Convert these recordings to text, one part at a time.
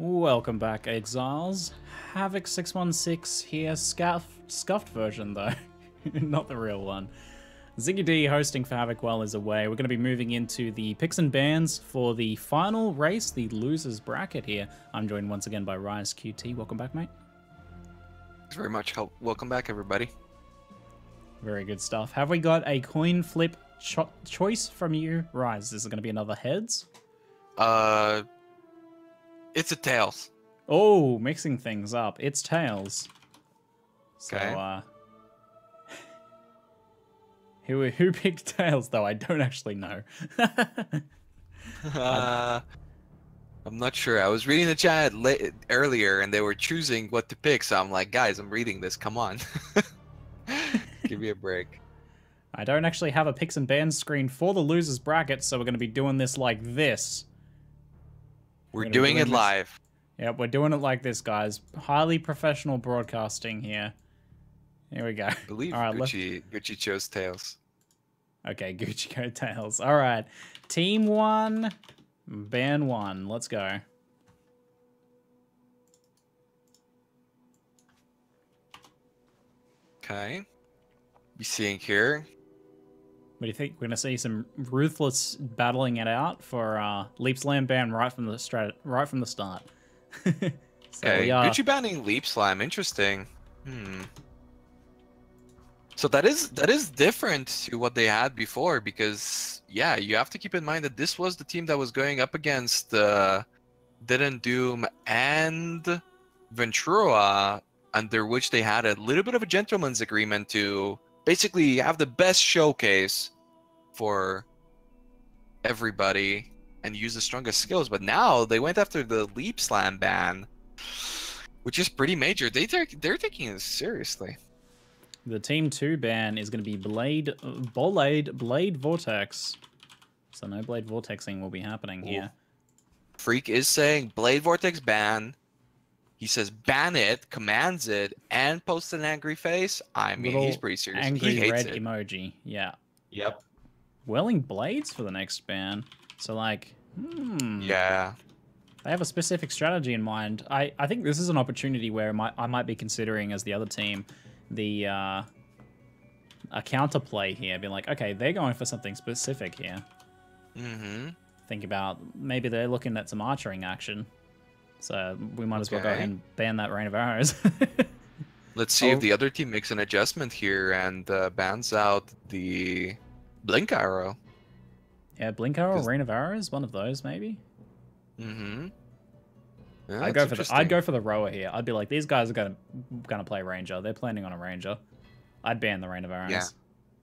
Welcome back, Exiles. Havoc616 here, scuffed version though, not the real one. Ziggy D hosting for Havoc while is away. We're going to be moving into the picks and bans for the final race, the losers bracket here. I'm joined once again by Ro16. Welcome back, mate. Thanks very much. Welcome back, everybody. Very good stuff. Have we got a coin flip choice from you, Rise? Is it going to be another heads? It's a tails. Oh, mixing things up. It's tails. Okay. So, who picked tails though? I don't actually know. I'm not sure. I was reading the chat earlier, and they were choosing what to pick. So I'm like, guys, I'm reading this. Come on, give me a break. I don't actually have a picks and bans screen for the losers bracket, so we're going to be doing this like this. We're doing it live. Yep, we're doing it like this, guys. Highly professional broadcasting here. Here we go. I believe all right, Gucci chose tails. Okay, Gucci go tails. All right. Team 1, ban 1. Let's go. Okay. Be seeing here. What do you think? We're going to see some ruthless battling it out for Leap Slam ban right from the start. So Okay, Gucci banning Leap Slam. Interesting. So that is different to what they had before, because yeah, you have to keep in mind that this was the team that was going up against Didn't Doom and Ventura, under which they had a little bit of a gentleman's agreement to basically have the best showcase for everybody and use the strongest skills. But now they went after the Leap Slam ban, which is pretty major. They're taking it seriously. The Team 2 ban is going to be Blade Vortex. So no Blade Vortexing will be happening here. Freeq is saying Blade Vortex ban. He says ban it, commands it, and posts an angry face. I mean, he's pretty serious. Angry he hates red it. emoji. Yeah. Yep. Whirling Blades for the next ban. So like, Yeah. They have a specific strategy in mind. I think this is an opportunity where I might be considering, as the other team, a counterplay here. Being like, okay, they're going for something specific here. Think about, maybe they're looking at some archering action. So we might as well go ahead and ban that Rain of Arrows. Let's see if the other team makes an adjustment here and bans out the Blink Arrow. Yeah, Blink Arrow, Rain of Arrows, one of those maybe. Yeah, I'd go for the rower here. I'd be like, these guys are gonna play Ranger. They're planning on a Ranger. I'd ban the Rain of Arrows. Yeah,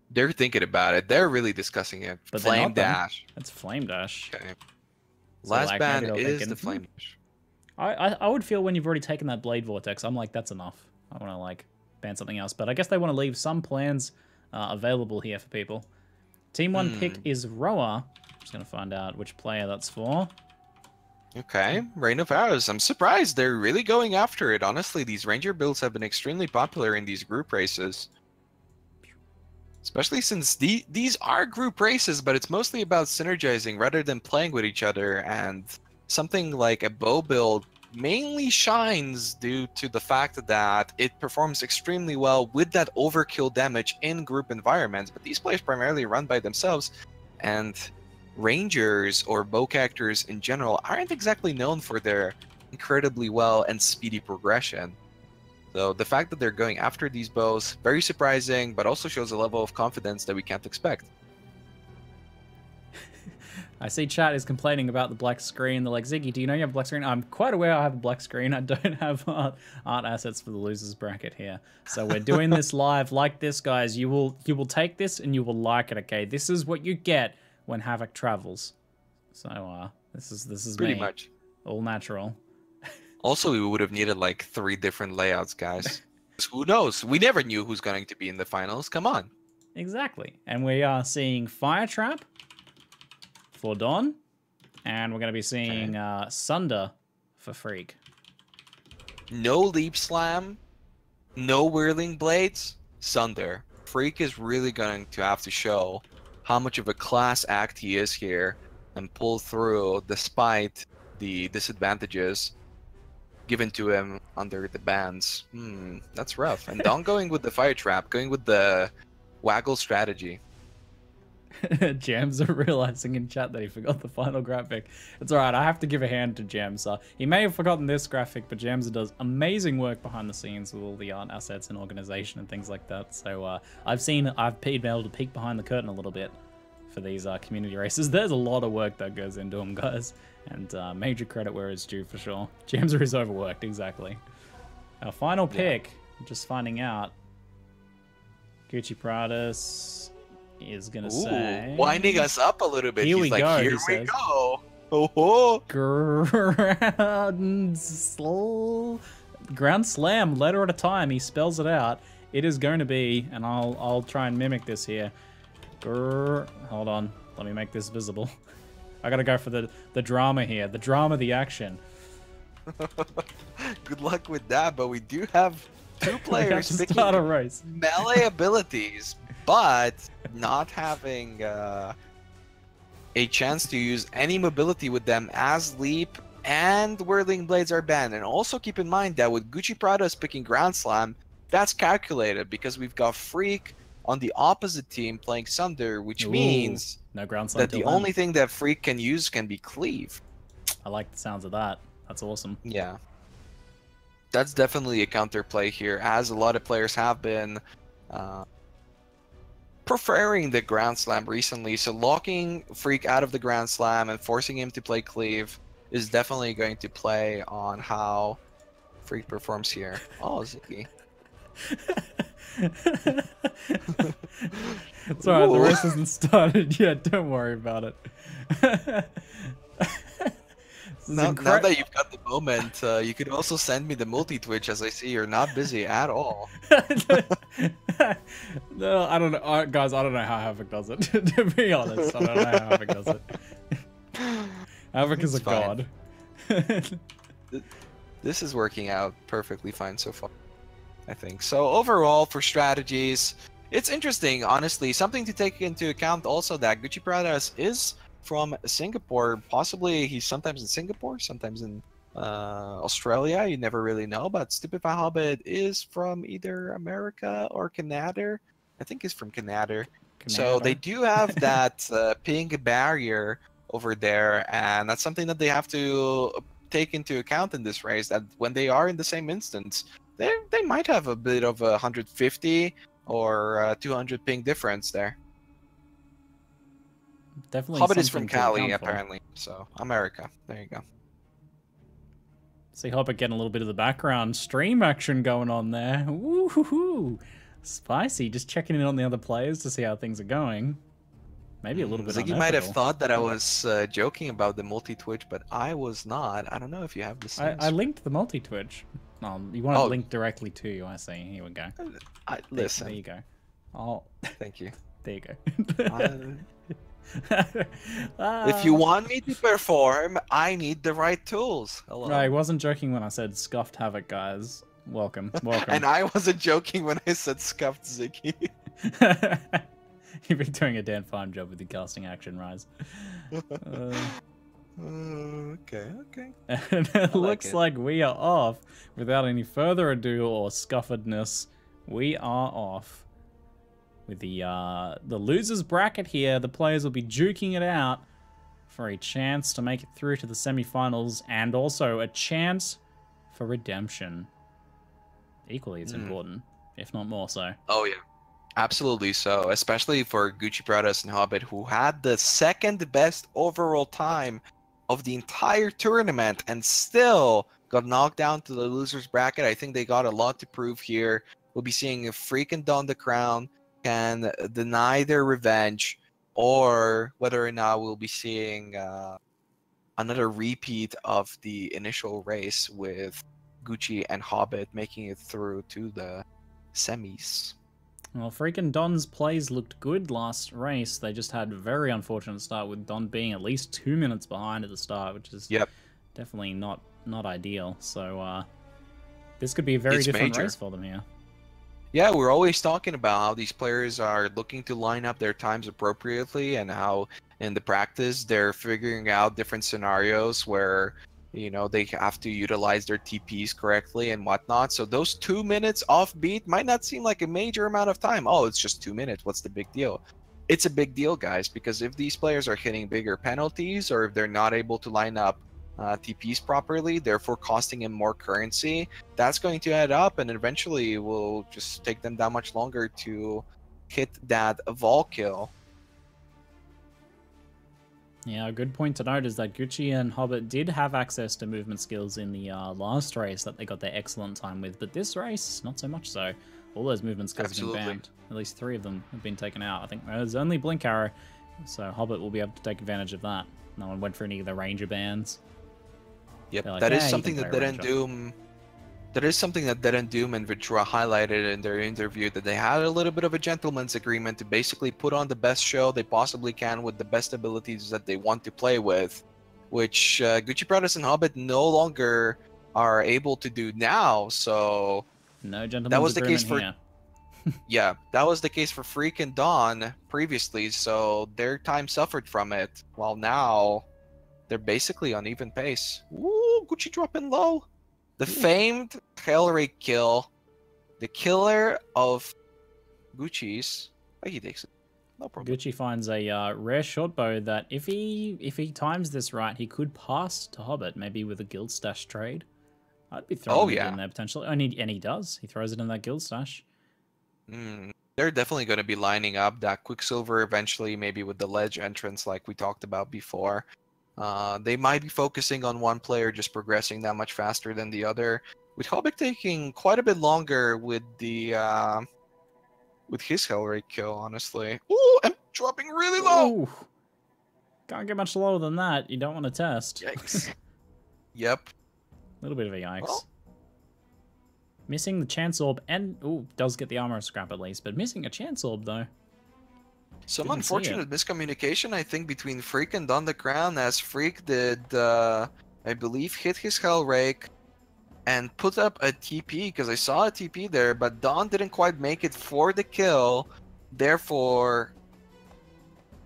they're thinking about it. They're really discussing it. But Flame Dash. That's Flame Dash. Okay. So Last like, ban is the Flame Dash. I would feel when you've already taken that Blade Vortex, I'm like, that's enough. I want to like ban something else. But I guess they want to leave some plans available here for people. Team 1 pick is Roa. Just going to find out which player that's for. Okay, Rain of Arrows. I'm surprised they're really going after it. Honestly, these Ranger builds have been extremely popular in these group races. Especially since these are group races, but it's mostly about synergizing rather than playing with each other. And something like a bow build mainly shines due to the fact that it performs extremely well with that overkill damage in group environments. But these players primarily run by themselves, and Rangers or bow characters in general aren't exactly known for their incredibly well and speedy progression. So the fact that they're going after these bows, very surprising, but also shows a level of confidence that we can't expect. I see chat is complaining about the black screen. They're like, Ziggy, do you know you have a black screen? I'm quite aware I have a black screen. I don't have art assets for the losers bracket here. So we're doing this live like this, guys. You will take this and you will like it, okay? This is what you get when Havoc travels. So this is pretty me. Much all natural. Also, we would have needed like 3 different layouts, guys. Who knows? We never knew who's going to be in the finals. Come on. Exactly. And we are seeing Fire Trap for Don, and we're going to be seeing Sunder for Freeq. No Leap Slam, no Whirling Blades, Sunder. Freeq is really going to have to show how much of a class act he is here and pull through despite the disadvantages given to him under the bans. That's rough. And Don going with the fire trap, going with the waggle strategy. Jams are realizing in chat that he forgot the final graphic. It's alright, I have to give a hand to Jamsa. He may have forgotten this graphic, but Jamsa does amazing work behind the scenes with all the art assets and organization and things like that. So I've been able to peek behind the curtain a little bit for these community races. There's a lot of work that goes into them, guys. And major credit where it's due for sure. Jamsa is overworked, exactly. Our final pick, just finding out. Guccipradas is gonna say, winding us up a little bit. Here He's we like, go. Here we go. Ground slam, letter at a time. He spells it out. It is going to be, and I'll try and mimic this here. Hold on, let me make this visible. I gotta go for the drama here. The drama, the action. Good luck with that, but we do have two players picking start a race. melee abilities, but not having a chance to use any mobility with them, as Leap and Whirling Blades are banned. And also keep in mind that with Guccipradas picking Ground Slam, that's calculated because we've got Freeq on the opposite team playing Sunder, which means no Ground Slam that the only thing that Freeq can use can be Cleave. I like the sounds of that. That's awesome. Yeah. That's definitely a counterplay here, as a lot of players have been preferring the Ground Slam recently. So locking Freeq out of the Ground Slam and forcing him to play Cleave is definitely going to play on how Freeq performs here. Oh, Ziggy. It's alright, the race hasn't started yet. Don't worry about it. Now that you've got the moment, you could also send me the multi-twitch, as I see you're not busy at all. No, I don't know. Guys, I don't know how Havoc does it. To be honest, I don't know how Havoc does it. Havoc is a god. This is working out perfectly fine so far, I think. So overall, for strategies, it's interesting, honestly. Something to take into account also that Guccipradas is from Singapore. Possibly he's sometimes in Singapore, sometimes in Australia. You never really know. But SFHobbit is from either America or Canada. I think he's from Canada. So they do have that ping barrier over there, and that's something that they have to take into account in this race. That when they are in the same instance, they might have a bit of a 150 or 200 ping difference there. Definitely. Hobbit is from Cali, apparently. So, America. There you go. See Hobbit getting a little bit of the background stream action going on there. Woo-hoo-hoo. Spicy. Just checking in on the other players to see how things are going. Maybe a little bit Ziggy might have thought that I was joking about the multi-twitch, but I was not. I don't know if you have the sense. I linked the multi-twitch. Oh, you want to link directly to you, I see. Here we go. Listen. There you go. Oh. Thank you. There you go. If you want me to perform, I need the right tools. Hello. I wasn't joking when I said scuffed Havoc, guys. Welcome. Welcome. And I wasn't joking when I said scuffed Ziggy. You've been doing a damn fine job with the casting action, Rise. Okay. And it looks like we are off. Without any further ado or scuffedness, we are off. With the losers bracket here, the players will be duking it out for a chance to make it through to the semi-finals, and also a chance for redemption. Equally, it's important, if not more so. Oh yeah, absolutely so. Especially for Guccipradas and Hobbit, who had the second best overall time of the entire tournament and still got knocked down to the losers bracket. I think they got a lot to prove here. We'll be seeing a freaking DonTheCrown can deny their revenge, or whether or not we'll be seeing another repeat of the initial race with Gucci and Hobbit making it through to the semis. Well, freaking Don's plays looked good last race. They just had a very unfortunate start, with Don being at least 2 minutes behind at the start, which is definitely not ideal. So this could be a very different race for them here. Yeah, we're always talking about how these players are looking to line up their times appropriately, and how in the practice they're figuring out different scenarios where, You know, they have to utilize their TPs correctly and whatnot. So those 2 minutes off beat might not seem like a major amount of time. Oh, it's just 2 minutes. What's the big deal? It's a big deal, guys, because if these players are hitting bigger penalties or if they're not able to line up TPs properly, therefore costing him more currency, that's going to add up and eventually will just take them that much longer to hit that Vaal kill. Yeah, a good point to note is that Gucci and Hobbit did have access to movement skills in the last race that they got their excellent time with, but this race, not so much so. All those movement skills have been banned. At least 3 of them have been taken out. I think there's only Blink Arrow, so Hobbit will be able to take advantage of that. No one went for any of the Ranger bans. Yep, like, that is something that Dead and Doom... That is something that Dead and Doom and Vitra highlighted in their interview, that they had a little bit of a gentleman's agreement to basically put on the best show they possibly can with the best abilities that they want to play with, which Guccipradas and Hobbit no longer are able to do now. So no gentleman's that was the case agreement for yeah, that was the case for Freeq and Dawn previously. So their time suffered from it, while now they're basically on even pace. Ooh, Gucci dropping low. The famed Hellrake kill, the killer of Gucci's. Oh, he takes it. No problem. Gucci finds a rare short bow that if he times this right, he could pass to Hobbit, maybe with a guild stash trade. I'd be throwing it in there potentially. And he does. He throws it in that guild stash. They're definitely going to be lining up that Quicksilver eventually, maybe with the ledge entrance like we talked about before. They might be focusing on one player just progressing that much faster than the other, with Hobbit taking quite a bit longer with the with his Hellrake kill, honestly. Ooh, I'm dropping really low. Ooh. Can't get much lower than that. You don't want to test. Yikes. Yep. A little bit of a yikes. Well, missing the chance orb and does get the armor scrap at least, but missing a chance orb though. Some unfortunate miscommunication, I think, between Freeq and DonTheCrown, as Freeq did, I believe, hit his Hellrake and put up a TP, because I saw a TP there, but Don didn't quite make it for the kill. Therefore,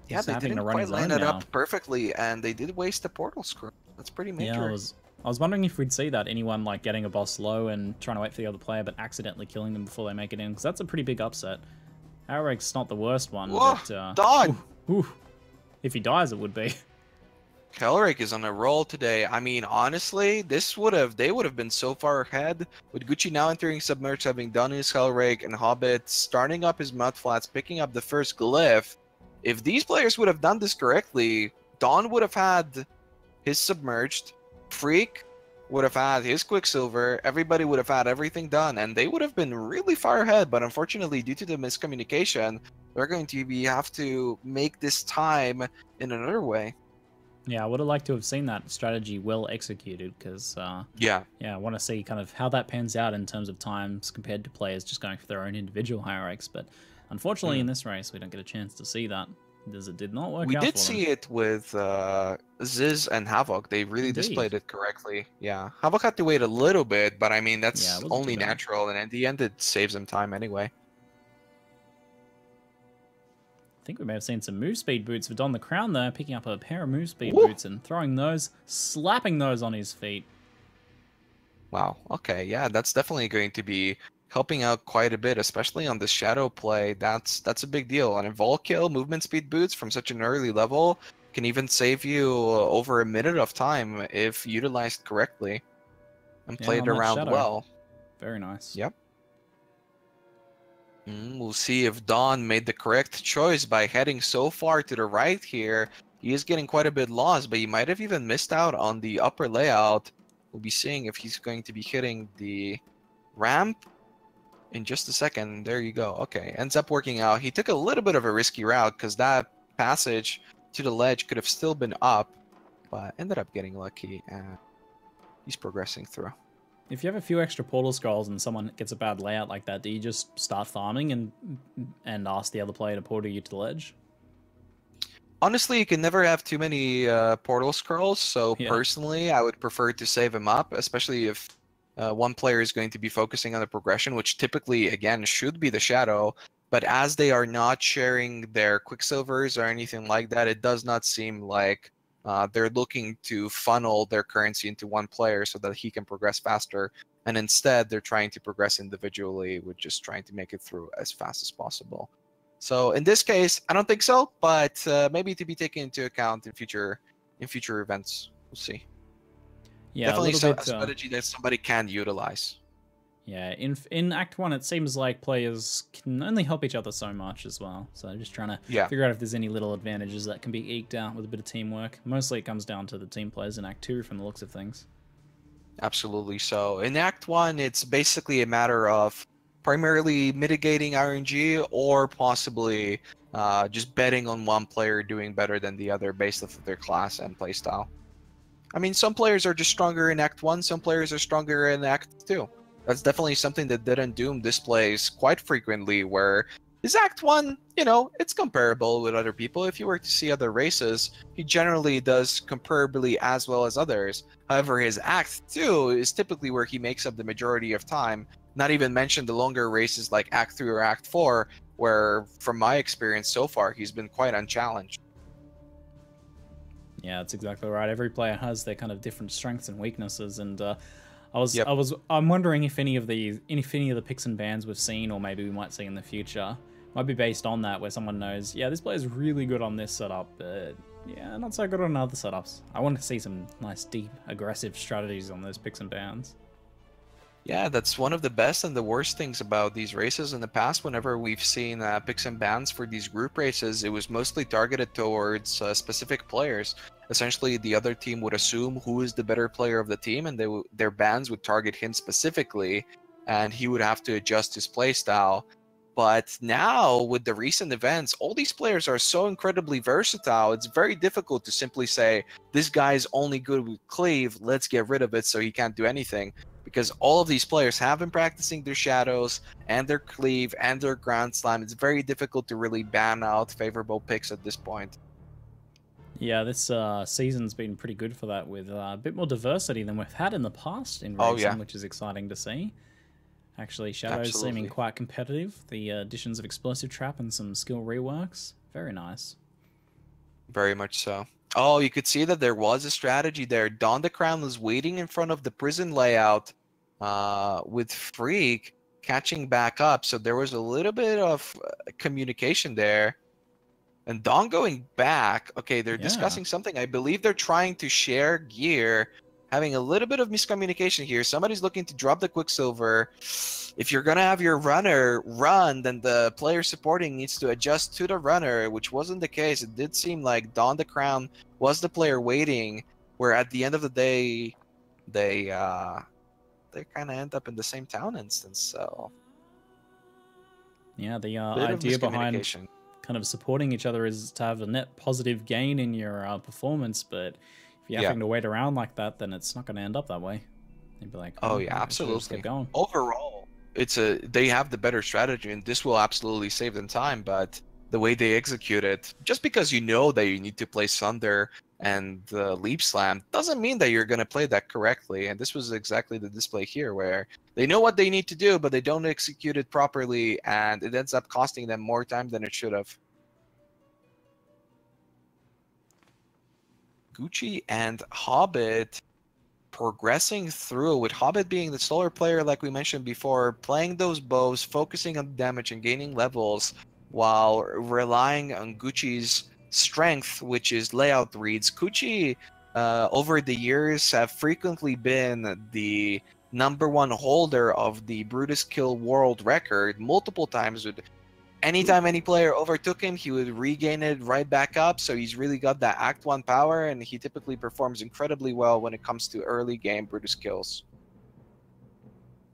yeah, they didn't quite line it up perfectly, and they did waste the portal screw. That's pretty major. Yeah, I was wondering if we'd see that, anyone like getting a boss low and trying to wait for the other player, but accidentally killing them before they make it in, because that's a pretty big upset. Hellrake's not the worst one, whoa, but Don! If he dies, it would be. Hellrake is on a roll today. I mean, honestly, they would have been so far ahead with Gucci now entering Submerged, having done his Hellrake, and Hobbit starting up his Mudflats, picking up the first glyph. If these players would have done this correctly, Don would have had his Submerged, Freeq would have had his Quicksilver, everybody would have had everything done, and they would have been really far ahead. But unfortunately, due to the miscommunication, they're going to have to make this time in another way. Yeah, I would have liked to have seen that strategy well executed, because yeah, I want to see kind of how that pans out in terms of times compared to players just going for their own individual Hellrakes. But unfortunately, in this race, we don't get a chance to see that, because it did not work out. We did see it with Ziz and Havoc. They really displayed it correctly. Yeah, Havoc had to wait a little bit, but I mean, that's only natural, and at the end, it saves him time anyway. I think we may have seen some move speed boots for DonTheCrown there, picking up a pair of move speed boots and throwing those, slapping those on his feet. Wow, okay, yeah, that's definitely going to be helping out quite a bit, especially on the shadow play. That's a big deal. On a Vaal kill, movement speed boots from such an early level can even save you over a minute of time if utilized correctly and played around well. Very nice. Yep. We'll see if Don made the correct choice by heading so far to the right here. He is getting quite a bit lost, but he might have even missed out on the upper layout. We'll be seeing if he's going to be hitting the ramp in just a second. There you go. Okay, ends up working out. He took a little bit of a risky route because that passage to the ledge could have still been up, but ended up getting lucky, and he's progressing through. If you have a few extra portal scrolls and someone gets a bad layout like that, do you just start farming and ask the other player to portal you to the ledge? Honestly, you can never have too many portal scrolls, so personally, I would prefer to save them up, especially if one player is going to be focusing on the progression, which typically, again, should be the Shadow. But as they are not sharing their Quicksilvers or anything like that, it does not seem like they're looking to funnel their currency into one player so that he can progress faster. And instead, they're trying to progress individually with just trying to make it through as fast as possible. So in this case, I don't think so, but maybe to be taken into account in future events. We'll see. Yeah, Definitely a little bit, a strategy that somebody can utilize. Yeah, in Act 1, it seems like players can only help each other so much as well. So just trying to figure out if there's any little advantages that can be eked out with a bit of teamwork. Mostly it comes down to the team players in Act 2 from the looks of things. Absolutely. So in Act 1, it's basically a matter of primarily mitigating RNG or possibly just betting on one player doing better than the other based off of their class and playstyle. I mean, some players are just stronger in Act 1, some players are stronger in Act 2. That's definitely something that Dead and Doom displays quite frequently, where his Act 1, you know, it's comparable with other people. If you were to see other races, he generally does comparably as well as others. However, his Act 2 is typically where he makes up the majority of time. Not even mention the longer races like Act 3 or Act 4, where, from my experience so far, he's been quite unchallenged. Yeah, that's exactly right. Every player has their kind of different strengths and weaknesses, and I'm wondering if any of the picks and bans we've seen, or maybe we might see in the future, might be based on that, where someone knows, yeah, this player's really good on this setup, but yeah, not so good on other setups. I want to see some nice, deep, aggressive strategies on those picks and bans. Yeah, that's one of the best and the worst things about these races. In the past, whenever we've seen picks and bans for these group races, it was mostly targeted towards specific players. Essentially, the other team would assume who is the better player of the team, and their bans would target him specifically, and he would have to adjust his playstyle. But now, with the recent events, all these players are so incredibly versatile, it's very difficult to simply say, this guy's only good with cleave, let's get rid of it so he can't do anything. Because all of these players have been practicing their shadows and their cleave and their ground slam. It's very difficult to really ban out favorable picks at this point. Yeah, this season's been pretty good for that, with a bit more diversity than we've had in the past in racing, which is exciting to see. Actually, shadows seeming quite competitive. The additions of explosive trap and some skill reworks, very nice. Very much so. Oh, you could see that there was a strategy there. DonTheCrown was waiting in front of the prison layout with Freeq catching back up. So there was a little bit of communication there. And Don going back. Okay, they're discussing something. I believe they're trying to share gear. Having a little bit of miscommunication here. Somebody's looking to drop the Quicksilver. If you're going to have your runner run, then the player supporting needs to adjust to the runner, which wasn't the case. It did seem like DonTheCrown was the player waiting, where at the end of the day, they kind of end up in the same town instance. So yeah, the idea behind kind of supporting each other is to have a net positive gain in your performance, but if you're having to wait around like that, then it's not going to end up that way. You'd be like, oh yeah, absolutely. Keep going. Overall, they have the better strategy, and this will absolutely save them time. But the way they execute it, just because you know that you need to play Sunder and Leap Slam, doesn't mean that you're going to play that correctly. And this was exactly the display here, where they know what they need to do, but they don't execute it properly, and it ends up costing them more time than it should have. Gucci and Hobbit progressing through, with Hobbit being the slower player, like we mentioned before, playing those bows, focusing on damage and gaining levels, while relying on Gucci's strength, which is layout reads. Gucci, over the years, have frequently been the #1 holder of the Brutus Kill world record multiple times. With anytime any player overtook him, he would regain it right back up. So he's really got that Act 1 power, and he typically performs incredibly well when it comes to early game Brutus Kills.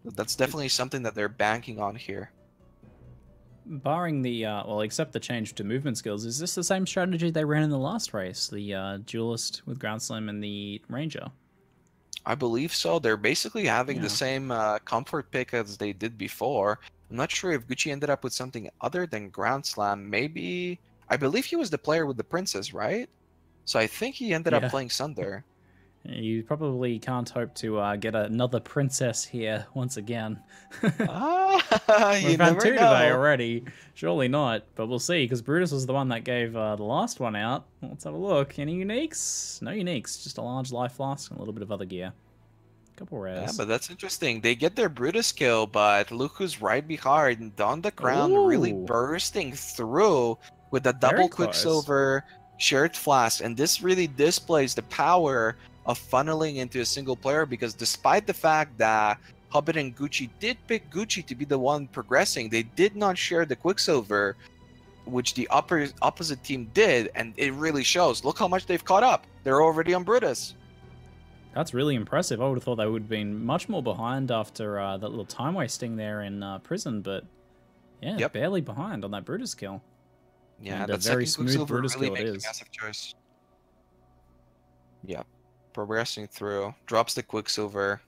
That's definitely something that they're banking on here. Barring the, well, except the change to movement skills, is this the same strategy they ran in the last race? The Duelist with Ground Slam and the Ranger? I believe so. They're basically having the same comfort pick as they did before. I'm not sure if Gucci ended up with something other than Ground Slam. Maybe, I believe he was the player with the Princess, right? So I think he ended up playing Sunder. You probably can't hope to get another princess here once again. You We've had never two today know. already. Surely not, but we'll see, because Brutus was the one that gave the last one out. Let's have a look. Any uniques? No uniques, just a large life flask and a little bit of other gear. Couple rares. Yeah, but that's interesting. They get their Brutus kill, but look who's right behind. DonTheCrown really Ooh. bursting through with a Very double close. Quicksilver shared flask, and this really displays the power of funneling into a single player, because despite the fact that Hobbit and Gucci did pick Gucci to be the one progressing, they did not share the Quicksilver, which the opposite team did, and it really shows. Look how much they've caught up. They're already on Brutus. That's really impressive. I would have thought they would have been much more behind after that little time wasting there in prison, but yeah, barely behind on that Brutus kill. Yeah, and that a very second smooth Quicksilver Brutus really kill it makes a is. massive choice. Yeah, progressing through, drops the Quicksilver,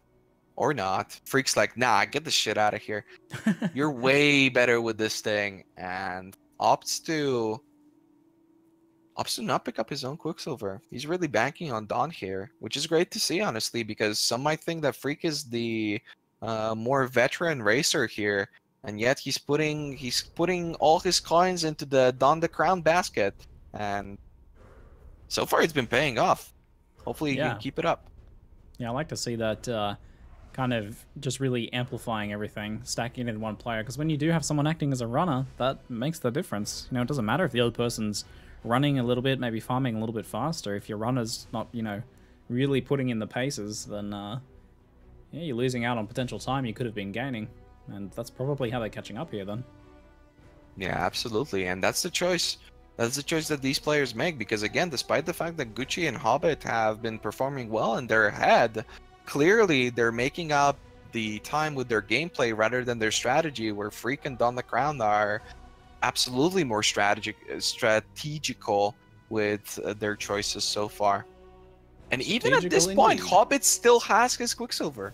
or not. Freeq's like, nah, get the shit out of here. You're way better with this thing, and opts to not pick up his own Quicksilver. He's really banking on Don here, which is great to see, honestly, because some might think that Freeq is the more veteran racer here, and yet he's putting all his coins into the DonTheCrown basket, and so far it's been paying off. Hopefully he can keep it up. Yeah, I like to see that kind of just really amplifying everything, stacking it in one player, because when you do have someone acting as a runner, that makes the difference. You know, it doesn't matter if the other person's running a little bit, maybe farming a little bit faster. If your runner's not, you know, really putting in the paces, then yeah, you're losing out on potential time you could have been gaining. And that's probably how they're catching up here then. Yeah, absolutely. And that's the choice. That's the choice that these players make, because again, despite the fact that Gucci and Hobbit have been performing well and they're ahead, clearly they're making up the time with their gameplay rather than their strategy, where Freeq and DonTheCrown are absolutely more strategical with their choices so far. And even at this point, Hobbit still has his Quicksilver.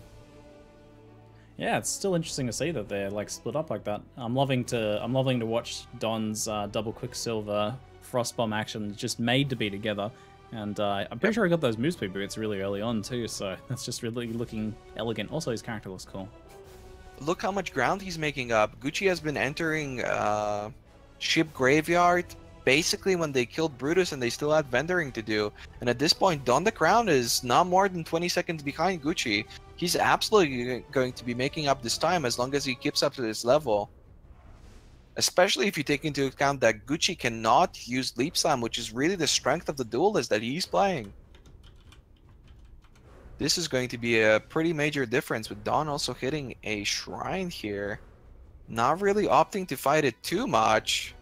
Yeah, it's still interesting to see that they're like split up like that. I'm loving to watch Don's double Quicksilver Frostbomb action just made to be together. And I'm pretty sure I got those moose boots really early on too, so that's just really looking elegant. Also, his character looks cool. Look how much ground he's making up. Gucci has been entering ship graveyard basically when they killed Brutus, and they still had vendoring to do. And at this point, DonTheCrown is not more than 20 seconds behind Gucci. He's absolutely going to be making up this time as long as he keeps up to this level. Especially if you take into account that Gucci cannot use Leap Slam, which is really the strength of the duelist that he's playing. This is going to be a pretty major difference, with Don also hitting a shrine here. Not really opting to fight it too much.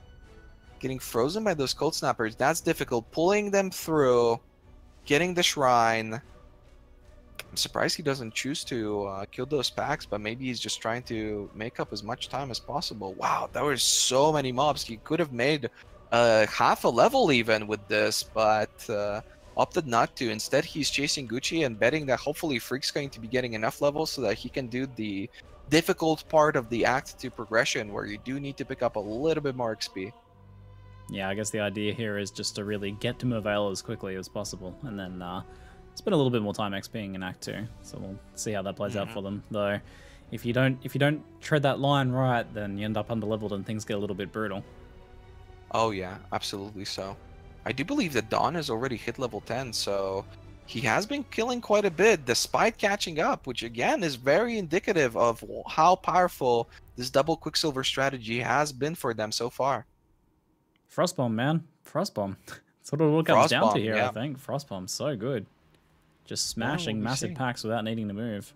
Getting frozen by those cold snappers, that's difficult. Pulling them through, getting the shrine. I'm surprised he doesn't choose to kill those packs, but maybe he's just trying to make up as much time as possible. Wow, there were so many mobs. He could have made half a level even with this, but opted not to. Instead, he's chasing Gucci and betting that hopefully Freeq's going to be getting enough levels so that he can do the difficult part of the Act 2 progression, where you do need to pick up a little bit more XP. Yeah, I guess the idea here is just to really get to Vaal as quickly as possible, and then spend a little bit more time XPing in Act 2. So we'll see how that plays out for them. Though, if you don't tread that line right, then you end up underleveled and things get a little bit brutal. Oh yeah, absolutely so. I do believe that Don has already hit level 10, so he has been killing quite a bit despite catching up, which again is very indicative of how powerful this double Quicksilver strategy has been for them so far. Frostbomb, man. Frostbomb. That's what it all comes down to here, I think. Frostbomb's so good. Just smashing massive packs without needing to move.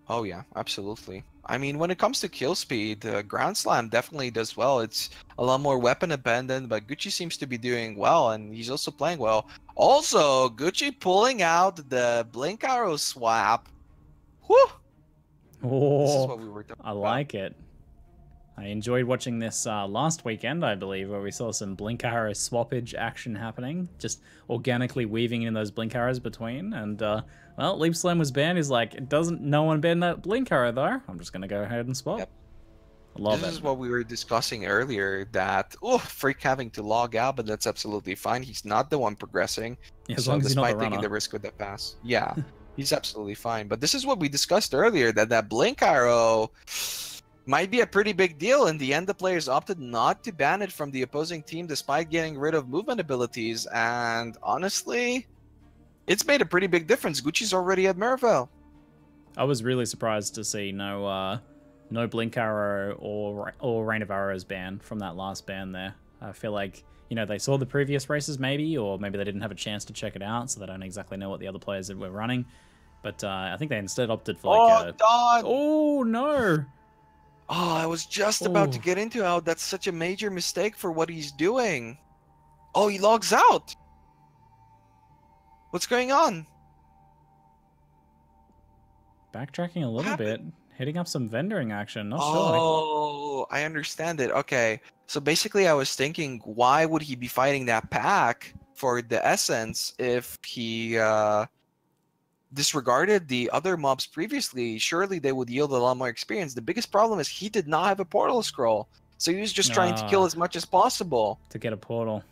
Oh yeah, absolutely. I mean, when it comes to kill speed, Ground Slam definitely does well. It's a lot more weapon abandoned, but Gucci seems to be doing well, and he's also playing well. Also, Gucci pulling out the Blink Arrow swap. Whew! Oh, this is what we were talking about. I like it. I enjoyed watching this last weekend, I believe, where we saw some Blink Arrow swappage action happening, just organically weaving in those Blink Arrows between. And, well, Leap Slam was banned. He's like, no one banned that Blink Arrow, though. I'm just going to go ahead and swap. Yep. I love This it. is what we were discussing earlier, that, oh, Freeq having to log out, but that's absolutely fine. He's not the one progressing. Yeah, as So long as he's not the despite taking runner. the risk with the pass, yeah, he's absolutely fine. But this is what we discussed earlier, that blink arrow might be a pretty big deal. In the end, the players opted not to ban it from the opposing team despite getting rid of movement abilities. And honestly, it's made a pretty big difference. Gucci's already at Merville. I was really surprised to see no blink arrow or rain of arrows ban from that last ban there. I feel like, you know, they saw the previous races maybe, or maybe they didn't have a chance to check it out, so they don't exactly know what the other players were running. But I think they instead opted for like Oh, Don! Oh no! Oh, I was just about to Oh. get into how that's such a major mistake for what he's doing. Oh, he logs out. What's going on? Backtracking a What little bit, happened? hitting up some vendoring action, not sure. Oh, I understand it. Okay. So basically, I was thinking, why would he be fighting that pack for the essence if he disregarded the other mobs previously? Surely they would yield a lot more experience. The biggest problem is he did not have a portal scroll. So he was just trying to kill as much as possible. To get a portal.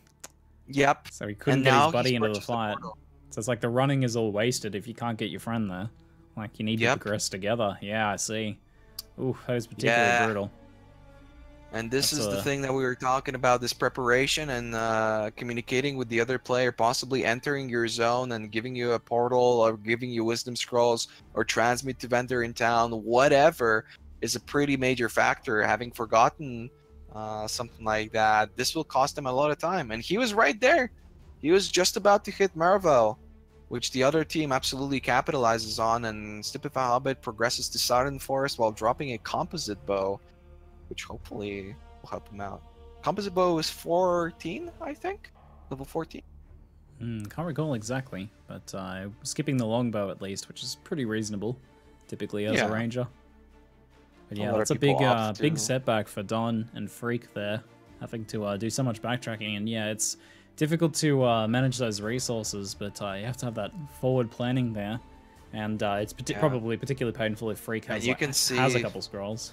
Yep. So he couldn't And get his now buddy he's into the purchased fight. portal. So it's like the running is all wasted if you can't get your friend there. Like, you need to Yep. progress together. Yeah, I see. Ooh, that was particularly brutal. And this That's is the thing that we were talking about, this preparation and communicating with the other player, possibly entering your zone and giving you a portal or giving you wisdom scrolls or transmit to vendor in town, whatever, is a pretty major factor. Having forgotten something like that, this will cost him a lot of time. And he was right there. He was just about to hit Mervo, which the other team absolutely capitalizes on, and SFHobbit progresses to Southern Forest while dropping a composite bow, which hopefully will help him out. Composite bow is 14, I think? Level 14? Can't recall exactly, but skipping the longbow at least, which is pretty reasonable, typically as a ranger. But yeah, that's a big setback for Don and Freeq there, having to do so much backtracking. And yeah, it's difficult to manage those resources, but you have to have that forward planning there. And it's probably particularly painful if Freeq has a couple scrolls.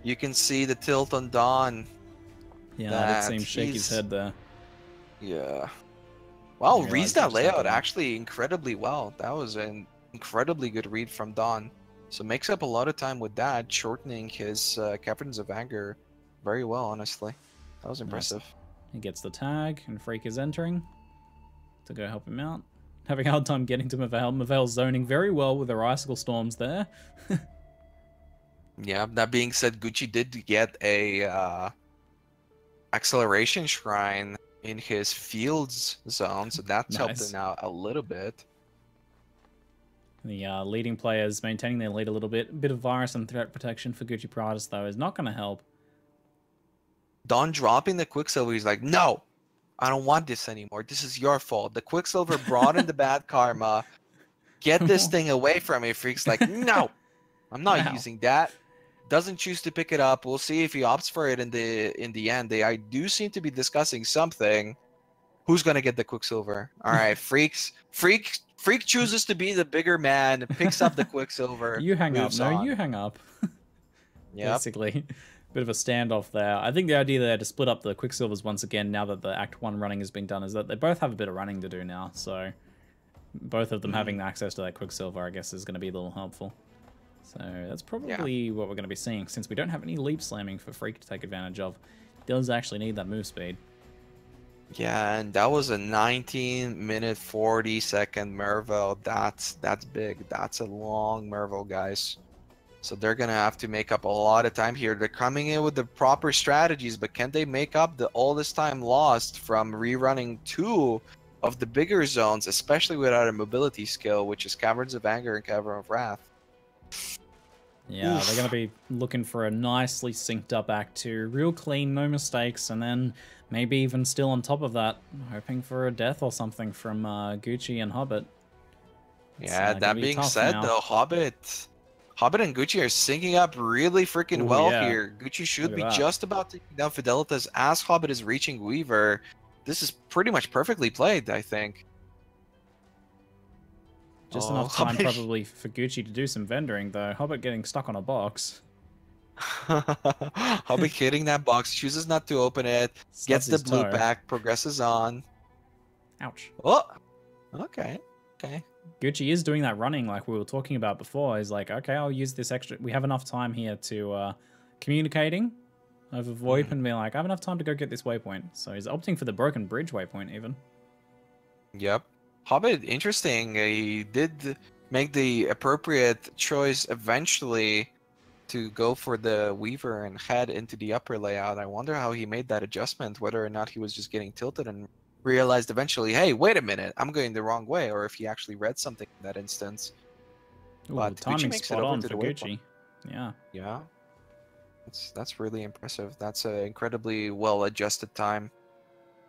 You can see the tilt on Don. Yeah, it seems shake his head there. Yeah. Wow, reads that layout actually incredibly well. That was an incredibly good read from Don. So makes up a lot of time with that, shortening his Caverns of Anger very well, honestly. That was impressive. Nice. He gets the tag, and Freeq is entering to go help him out. Having a hard time getting to Mavail. Mavail's zoning very well with their Icicle Storms there. Yeah, that being said, Gucci did get a acceleration shrine in his fields zone, so that's helped him out a little bit. The leading players maintaining their lead a little bit. A bit of virus and threat protection for Guccipradas, though, is not going to help. Don dropping the Quicksilver, he's like, no, I don't want this anymore. This is your fault. The Quicksilver brought in the bad karma. Get this thing away from me. Freeq's like, no, I'm not using that. Doesn't choose to pick it up. We'll see if he opts for it in the end. I do seem to be discussing something. Who's gonna get the Quicksilver? All right, Freeq chooses to be the bigger man, picks up the Quicksilver. You hang up. No, you hang up. Yeah. Basically, bit of a standoff there. I think the idea there to split up the Quicksilvers once again, now that the Act 1 running has been done, is that they both have a bit of running to do now. So both of them having access to that Quicksilver, I guess, is going to be a little helpful. So that's probably what we're going to be seeing, since we don't have any leap slamming for Freeq to take advantage of. He does actually need that move speed. Yeah, and that was a 19-minute 40-second Mervo. That's big. That's a long Mervo, guys. So they're gonna have to make up a lot of time here. They're coming in with the proper strategies, but can they make up all this time lost from rerunning 2 of the bigger zones, especially without a mobility skill, which is Caverns of Anger and Cavern of Wrath? Yeah, they're going to be looking for a nicely synced up Act 2. Real clean, no mistakes, and then maybe even still on top of that, hoping for a death or something from Gucci and Hobbit. Yeah, that being said, though, Hobbit and Gucci are syncing up really freaking well here. Gucci should be just about taking down Fidelitas as Hobbit is reaching Weaver. This is pretty much perfectly played, I think. Just enough time probably for Gucci to do some vendoring, though. Hobbit getting stuck on a box. Hobbit hitting that box, chooses not to open it, gets Stubs the his blue toe. pack, progresses on. Ouch. Oh, okay, okay. Gucci is doing that running like we were talking about before. He's like, okay, I'll use this extra. We have enough time here to communicating over VoIP and being like, I have enough time to go get this waypoint. So he's opting for the broken bridge waypoint even. Yep. Hobbit, interesting. He did make the appropriate choice eventually to go for the Weaver and head into the upper layout. I wonder how he made that adjustment, whether or not he was just getting tilted and realized eventually, hey, wait a minute, I'm going the wrong way, or if he actually read something in that instance. Ooh, But Gucci timing makes it spot over on to for the waypoint. Gucci. Yeah. Yeah. That's really impressive. That's an incredibly well-adjusted time.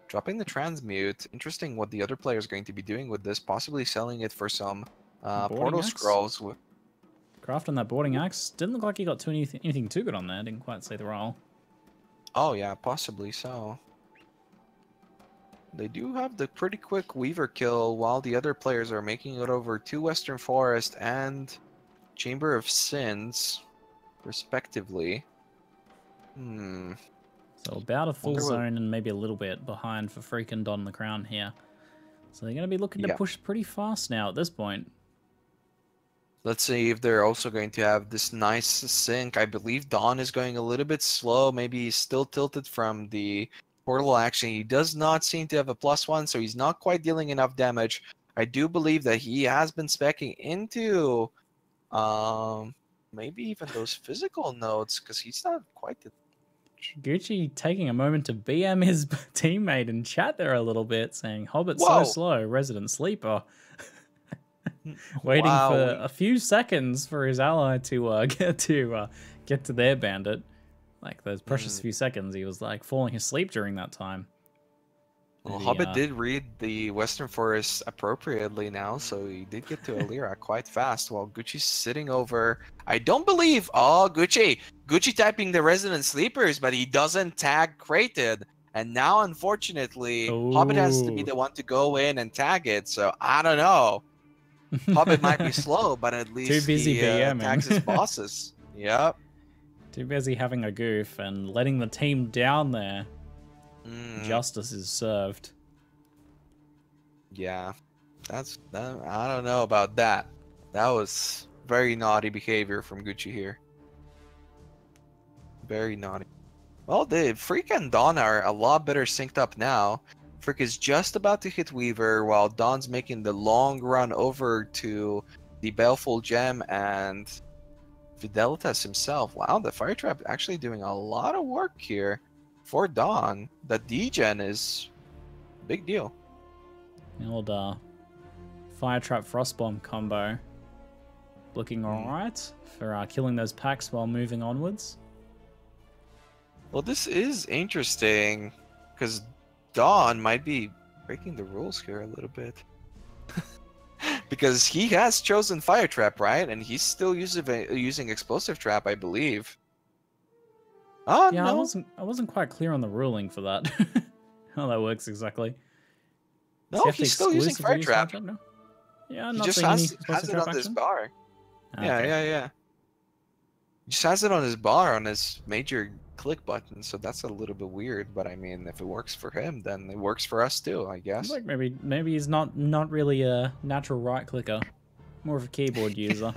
Dropping the transmute. Interesting what the other player is going to be doing with this. Possibly selling it for some Boarding portal axe? scrolls. Craft on that boarding axe. Didn't look like he got anything too good on there. Didn't quite see the roll. Oh yeah, possibly so. They do have the pretty quick Weaver kill while the other players are making it over to Western Forest and Chamber of Sins, respectively. So about a full zone and maybe a little bit behind for Freeq and DonTheCrown here. So they're going to be looking to push pretty fast now at this point. Let's see if they're also going to have this nice sync. I believe Don is going a little bit slow. Maybe he's still tilted from the portal action. He does not seem to have a +1, so he's not quite dealing enough damage. I do believe that he has been speccing into maybe even those physical nodes, because he's not quite the... Gucci taking a moment to BM his teammate in chat there a little bit, saying, Hobbit so slow, resident sleeper. Waiting for a few seconds for his ally to get to their bandit. Like those precious few seconds, he was like falling asleep during that time. Well, Hobbit did read the Western Forest appropriately now, so he did get to Alira quite fast while Gucci's sitting over. I don't believe... Oh, Gucci typing the resident sleepers, but he doesn't tag Crated. And now, unfortunately, Hobbit has to be the one to go in and tag it, so I don't know. Hobbit might be slow, but at least he tags his bosses. Yep. Too busy having a goof and letting the team down there. Justice is served. Yeah, I don't know about that. That was very naughty behavior from Gucci here. Very naughty. Well, the Freeq and Dawn are a lot better synced up now. Freeq is just about to hit Weaver while Dawn's making the long run over to the Baleful Gem and Fidelitas himself. Wow, the Fire Trap actually doing a lot of work here. For Dawn, the degen is a big deal. The old Fire Trap Frostbomb combo looking alright for killing those packs while moving onwards. Well, this is interesting because Dawn might be breaking the rules here a little bit. Because he has chosen Fire Trap, right? And he's still using Explosive Trap, I believe. Oh, yeah, no. I wasn't quite clear on the ruling for that. How that works exactly. No, he's still using Fire Trap. No? Yeah, he just has it on his bar. Okay. Yeah. He just has it on his bar on his major click button, so that's a little bit weird. But I mean, if it works for him, then it works for us too, I guess. Like maybe he's not really a natural right clicker, more of a keyboard user.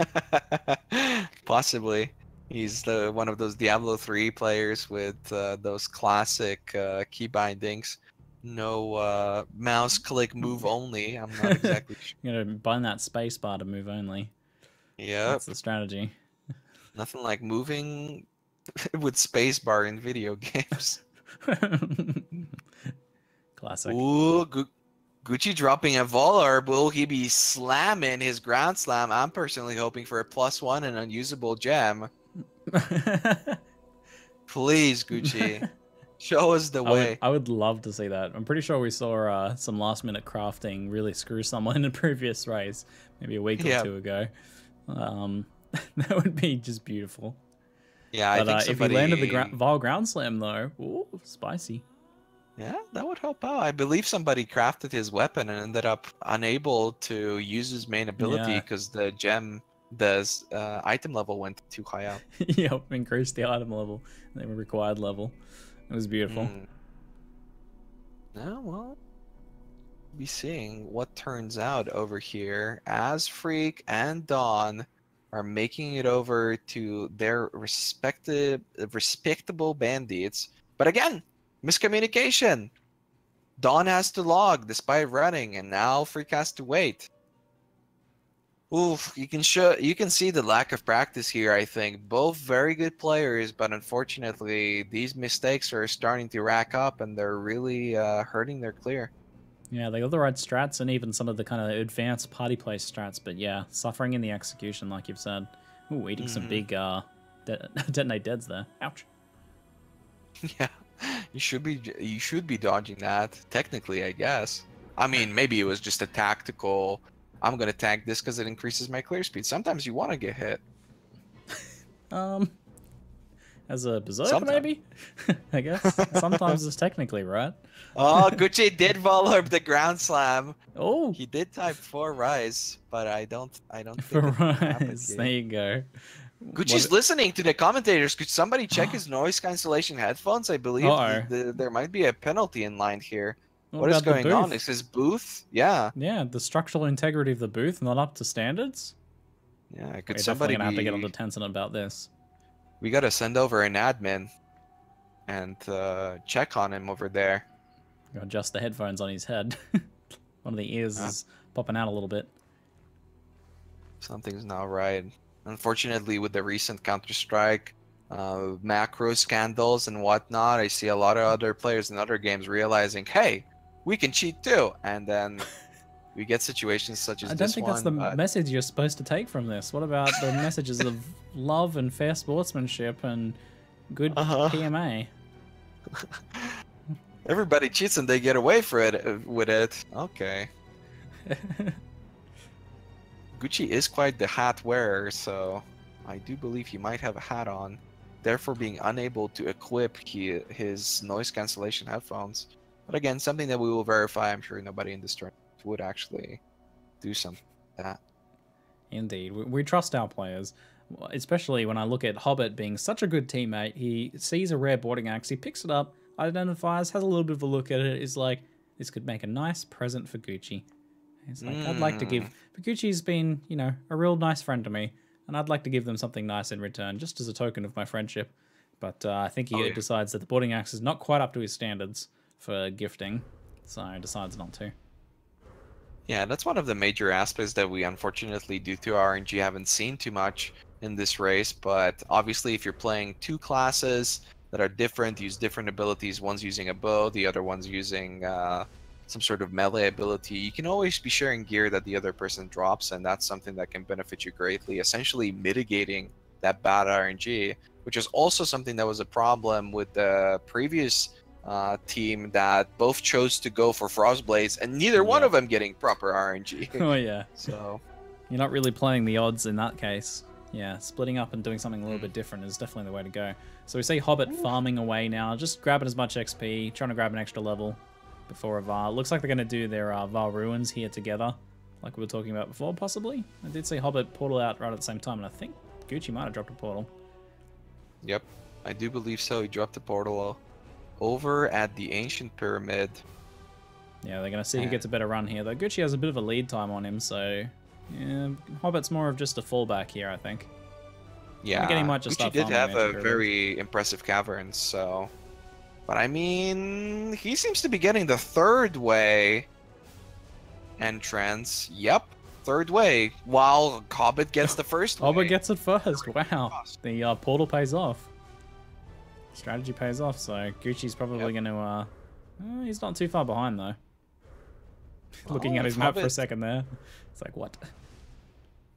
Possibly. He's one of those Diablo 3 players with those classic key bindings. No mouse click move only. I'm not exactly sure. You're gonna bind that space bar to move only. Yeah. That's the strategy. Nothing like moving with space bar in video games. Classic. Ooh, Gucci dropping a Vaal Orb. Will he be slamming his ground slam? I'm personally hoping for a +1 and unusable gem. Please, Gucci, show us the way. I would love to see that. I'm pretty sure we saw some last minute crafting really screw someone in a previous race, maybe a week or two ago. That would be just beautiful. Yeah, but, I think somebody... if he landed the Vaal ground slam though, ooh, spicy. Yeah, that would help out. I believe somebody crafted his weapon and ended up unable to use his main ability because the gem the item level went too high up. Yep, increased the item level, the required level. It was beautiful. Yeah, well, be seeing what turns out over here as Freeq and Dawn are making it over to their respectable bandits. But again, miscommunication. Dawn has to log despite running, and now Freeq has to wait. Oof, you can see the lack of practice here, I think. Both very good players, but unfortunately, these mistakes are starting to rack up, and they're really hurting their clear. Yeah, they got the right strats and even some of the kind of advanced party play strats, but yeah, suffering in the execution, like you've said. Ooh, eating some big detonate deads there. Ouch. Yeah, you should be dodging that, technically, I guess. I mean, maybe it was just a tactical, I'm going to tank this because it increases my clear speed. Sometimes you want to get hit. As a berserker, maybe? I guess. Sometimes it's technically right. Oh, Gucci did follow up the ground slam. Oh, he did type 4 rise, but I don't think for rise. There you go. Gucci's listening to the commentators. Could somebody check his noise cancellation headphones? I believe there might be a penalty in line here. What is going on? Is his booth? Yeah. Yeah, the structural integrity of the booth not up to standards? Yeah, could We're somebody definitely gonna have to get onto Tencent about this. We gotta send over an admin and check on him over there. Adjust the headphones on his head. One of the ears is popping out a little bit. Something's not right. Unfortunately, with the recent Counter-Strike macro scandals and whatnot, I see a lot of other players in other games realizing, hey, we can cheat too. And then we get situations such as this one. I don't think that's the message you're supposed to take from this. What about the messages of love and fair sportsmanship and good PMA? Everybody cheats and they get away with it. Okay. Gucci is quite the hat wearer, so I do believe he might have a hat on, therefore being unable to equip his noise cancellation headphones. But again, something that we will verify. I'm sure nobody in this tournament would actually do something like that. Indeed. We trust our players, especially when I look at Hobbit being such a good teammate. He sees a rare boarding axe, he picks it up, identifies, has a little bit of a look at it, is like, this could make a nice present for Gucci. It's like, I'd like to give... But Gucci's been, you know, a real nice friend to me, and I'd like to give them something nice in return, just as a token of my friendship. But I think he decides that the boarding axe is not quite up to his standards for gifting, so he decides not to. Yeah, that's one of the major aspects that we, unfortunately, due to RNG, haven't seen too much in this race. But obviously, if you're playing two classes that are different, use different abilities, one's using a bow, the other one's using some sort of melee ability, you can always be sharing gear that the other person drops, and that's something that can benefit you greatly, essentially mitigating that bad RNG, which is also something that was a problem with the previous team that both chose to go for Frostblades, and neither one of them getting proper RNG. Oh yeah. So you're not really playing the odds in that case. Yeah, splitting up and doing something a little bit different is definitely the way to go. So we see Hobbit farming away now, just grabbing as much XP, trying to grab an extra level before a Vaal. Looks like they're going to do their Vaal ruins here together, like we were talking about before, possibly. I did see Hobbit portal out right at the same time, and I think Gucci might have dropped a portal. Yep, I do believe so. He dropped a portal over at the Ancient Pyramid. Yeah, they're going to see who gets a better run here, though. Gucci has a bit of a lead time on him, so yeah, Hobbit's more of just a fallback here, I think. Yeah, Gucci did have a very impressive cavern, so... But I mean, he seems to be getting the third way entrance. Yep, third way, while Hobbit gets the first way. Hobbit gets it first, wow. The portal pays off. Strategy pays off, so Gucci's probably going to... he's not too far behind, though. Looking at his map for a second there. It's like, what?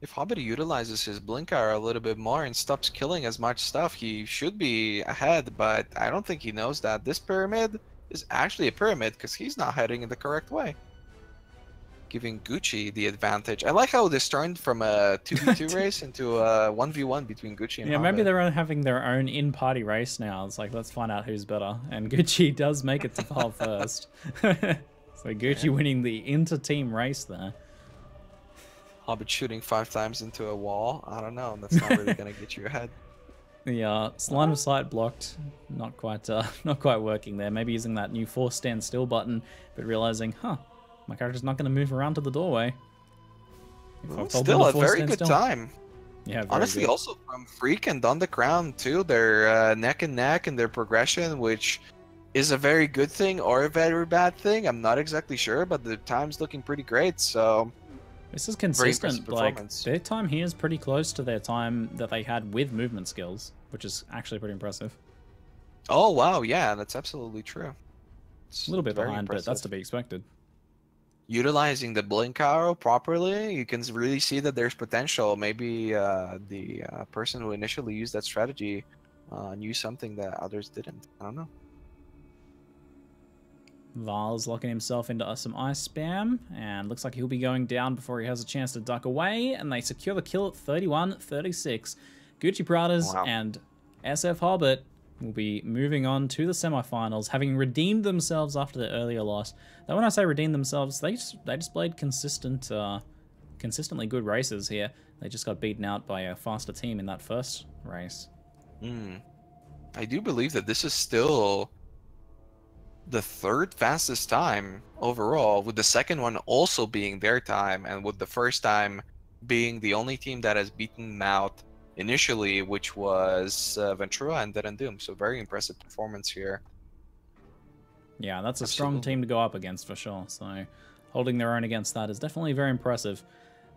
If Hobbit utilizes his Blinkar a little bit more and stops killing as much stuff, he should be ahead, but I don't think he knows that. This pyramid is actually a pyramid because he's not heading in the correct way, giving Gucci the advantage. I like how this turned from a 2v2 race into a 1v1 between Gucci and Hobbit. Maybe they're having their own in-party race now. It's like, let's find out who's better. And Gucci does make it to Vaal first. So Gucci winning the inter-team race there. Hobbit shooting 5 times into a wall. I don't know. That's not really gonna get you ahead. The line of sight blocked, not quite working there. Maybe using that new force stand still button, but realizing, huh, my character's not going to move around to the doorway. Still a very good time. Yeah, honestly, good. also from Freeq and DonTheCrown too. They're neck and neck in their progression, which is a very good thing or a very bad thing. I'm not exactly sure, but the time's looking pretty great. So this is consistent. Like their time here is pretty close to their time that they had with movement skills, which is actually pretty impressive. Oh wow, yeah, that's absolutely true. It's a little bit behind, but that's to be expected. Utilizing the blink arrow properly, you can really see that there's potential. Maybe the person who initially used that strategy knew something that others didn't. I don't know. Vaal's locking himself into some ice spam, and looks like he'll be going down before he has a chance to duck away, and they secure the kill at 31-36. Guccipradas and SFHobbit will be moving on to the semifinals, having redeemed themselves after their earlier loss. Now, when I say redeemed themselves, they displayed consistently good races here. They just got beaten out by a faster team in that first race. I do believe that this is still the third fastest time overall, with the second one also being their time, and with the first time being the only team that has beaten them out initially, which was Ventura and Dead and Doom. So very impressive performance here. Yeah, that's a strong team to go up against for sure. So holding their own against that is definitely very impressive.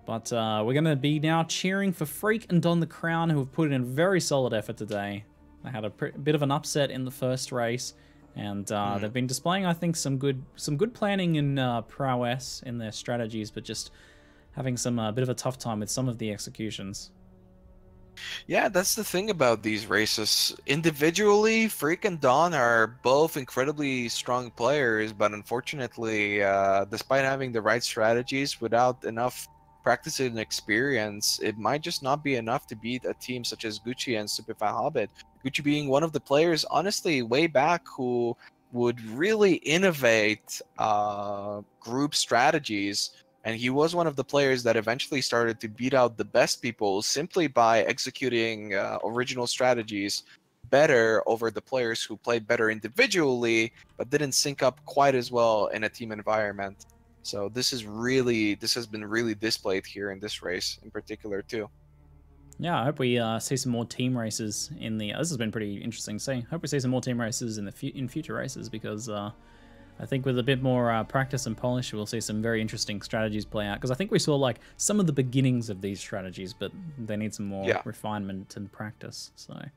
But we're going to be now cheering for Freeq and DonTheCrown, who have put in a very solid effort today. They had a bit of an upset in the first race, and they've been displaying, I think, some good planning and prowess in their strategies, but just having some bit of a tough time with some of the executions. Yeah, that's the thing about these races. Individually, Freeq and Don are both incredibly strong players, but unfortunately, despite having the right strategies, without enough practice and experience, it might just not be enough to beat a team such as Gucci and SFHobbit. Gucci being one of the players, honestly, way back who would really innovate group strategies. And he was one of the players that eventually started to beat out the best people simply by executing original strategies better over the players who played better individually, but didn't sync up quite as well in a team environment. So this has been really displayed here in this race in particular too. Yeah, I hope we see some more team races in the. This has been pretty interesting to see. Hope we see some more team races in future races, because I think with a bit more practice and polish, we'll see some very interesting strategies play out. Because I think we saw like some of the beginnings of these strategies, but they need some more refinement and practice. So I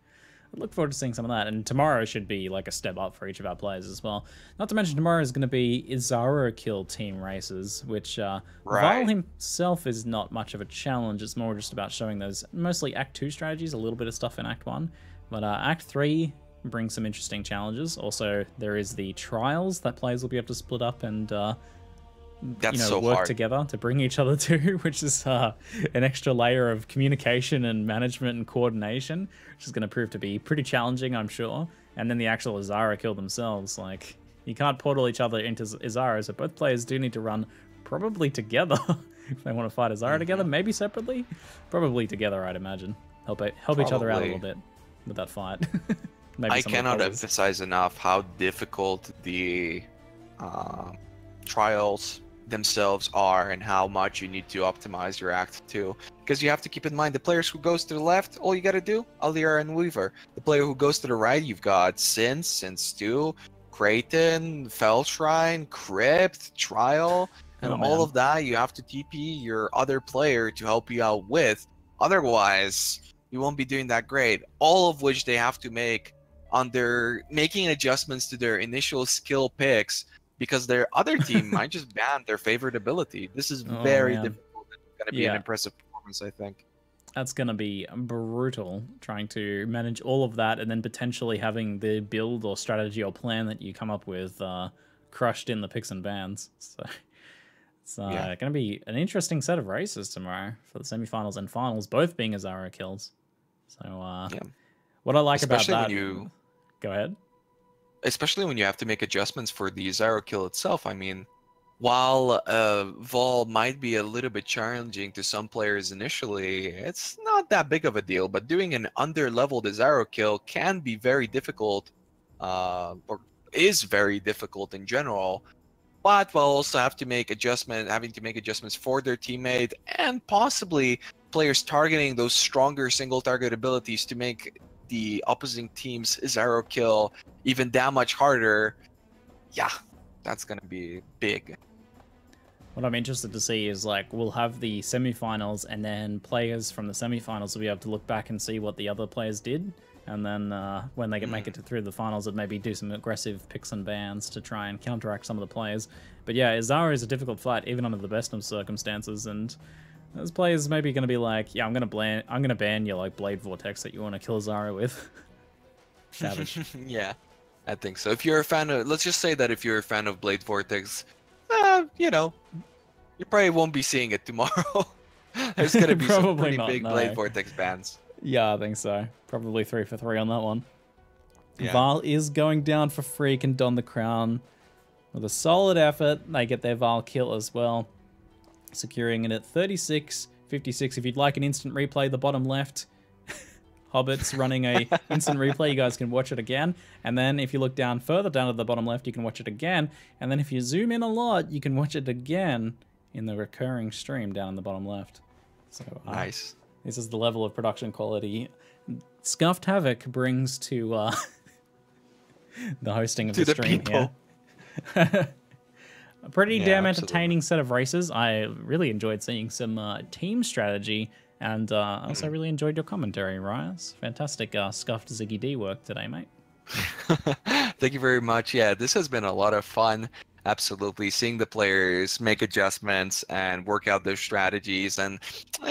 look forward to seeing some of that. And tomorrow should be like a step up for each of our players as well. Not to mention tomorrow is going to be Izaro kill team races, which Vaal himself is not much of a challenge. It's more just about showing those mostly Act 2 strategies, a little bit of stuff in Act 1. But Act 3 brings some interesting challenges. Also, there is the trials that players will be able to split up and work together to bring each other to, which is an extra layer of communication and management and coordination, which is going to prove to be pretty challenging, I'm sure. And then the actual Izaro kill themselves, like, you can't portal each other into Izaro, so both players do need to run probably together if they want to fight Izaro together, maybe separately, probably together, I'd imagine. Help each other out a little bit with that fight. I cannot emphasize enough how difficult the trials themselves are and how much you need to optimize your Act 2. Because you have to keep in mind, the players who goes to the left, all you gotta do, Alira and Weaver. The player who goes to the right, you've got Sin 2, Creighton, Fellshrine, Crypt, Trial, and all of that you have to TP your other player to help you out with. Otherwise, you won't be doing that great. All of which they have to make on their making adjustments to their initial skill picks, because their other team might just ban their favorite ability. This is very difficult. It's going to be an impressive performance, I think. That's going to be brutal, trying to manage all of that and then potentially having the build or strategy or plan that you come up with crushed in the picks and bans. So it's going to be an interesting set of races tomorrow for the semifinals and finals, both being Izaro kills. So what I like about that... Go ahead. Especially when you have to make adjustments for the Izaro kill itself. I mean, while Vaal might be a little bit challenging to some players initially, it's not that big of a deal. But doing an under-leveled Zaro kill can be very difficult, or is very difficult in general. But we'll also having to make adjustments for their teammate, and possibly players targeting those stronger single target abilities to make the opposing team's Zaro kill even that much harder. Yeah, that's gonna be big. What I'm interested to see is, like, we'll have the semifinals, and then players from the semifinals will be able to look back and see what the other players did, and then when they make it through the finals, it maybe do some aggressive picks and bans to try and counteract some of the players. But yeah, Zaro is a difficult fight, even under the best of circumstances, and those players maybe going to be like, yeah, I'm gonna ban your like Blade Vortex that you want to kill Zaro with. Savage. Yeah, I think so. If you're a fan of, let's just say that if you're a fan of Blade Vortex, you know, you probably won't be seeing it tomorrow. There's gonna be some pretty big Blade Vortex bans. Yeah, I think so. Probably 3 for 3 on that one. Yeah. Vaal is going down for Freeq and DonTheCrown with a solid effort. They get their Vaal kill as well, securing it at 36-56. If you'd like an instant replay, the bottom left, Hobbit's running a instant replay. You guys can watch it again. And then if you look down further down at the bottom left, you can watch it again. And then if you zoom in a lot, you can watch it again in the recurring stream down in the bottom left. So nice. This is the level of production quality Scuffed Havoc brings to the hosting of the stream here. A pretty damn entertaining set of races. I really enjoyed seeing some team strategy, and I also really enjoyed your commentary, Rias. Fantastic Scuffed Ziggy D work today, mate. Thank you very much. Yeah, this has been a lot of fun. Absolutely, seeing the players make adjustments and work out their strategies, and